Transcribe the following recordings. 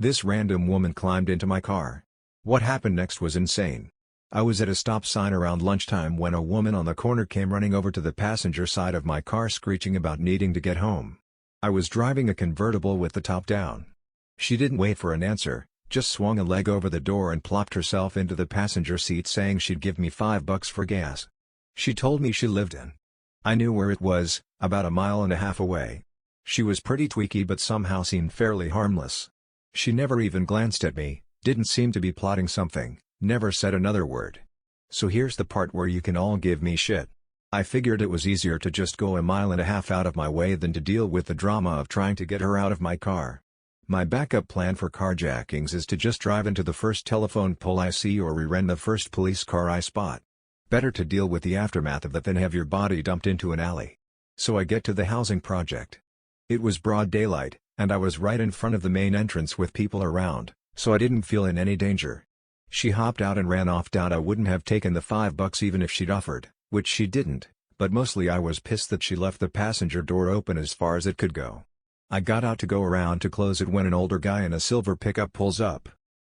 This random woman climbed into my car. What happened next was insane. I was at a stop sign around lunchtime when a woman on the corner came running over to the passenger side of my car screeching about needing to get home. I was driving a convertible with the top down. She didn't wait for an answer, just swung a leg over the door and plopped herself into the passenger seat saying she'd give me $5 for gas. She told me she lived in. I knew where it was, about a mile and a half away. She was pretty tweaky but somehow seemed fairly harmless. She never even glanced at me, didn't seem to be plotting something, never said another word. So here's the part where you can all give me shit. I figured it was easier to just go a mile and a half out of my way than to deal with the drama of trying to get her out of my car. My backup plan for carjackings is to just drive into the first telephone pole I see or rear-end the first police car I spot. Better to deal with the aftermath of that than have your body dumped into an alley. So I get to the housing project. It was broad daylight, and I was right in front of the main entrance with people around, so I didn't feel in any danger. She hopped out and ran off. I wouldn't have taken the $5 even if she'd offered, which she didn't, but mostly I was pissed that she left the passenger door open as far as it could go. I got out to go around to close it when an older guy in a silver pickup pulls up.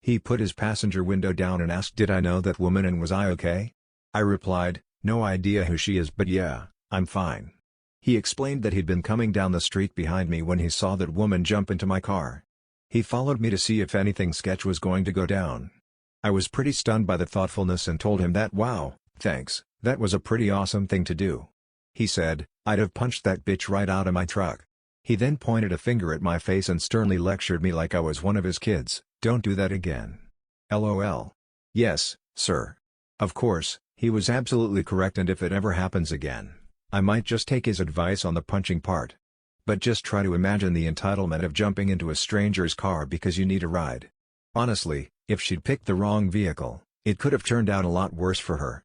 He put his passenger window down and asked did I know that woman and was I okay? I replied, no idea who she is but yeah, I'm fine. He explained that he'd been coming down the street behind me when he saw that woman jump into my car. He followed me to see if anything sketch was going to go down. I was pretty stunned by the thoughtfulness and told him that wow, thanks, that was a pretty awesome thing to do. He said, I'd have punched that bitch right out of my truck. He then pointed a finger at my face and sternly lectured me like I was one of his kids, don't do that again. LOL. Yes, sir. Of course, he was absolutely correct, and if it ever happens again, I might just take his advice on the punching part. But just try to imagine the entitlement of jumping into a stranger's car because you need a ride. Honestly, if she'd picked the wrong vehicle, it could have turned out a lot worse for her.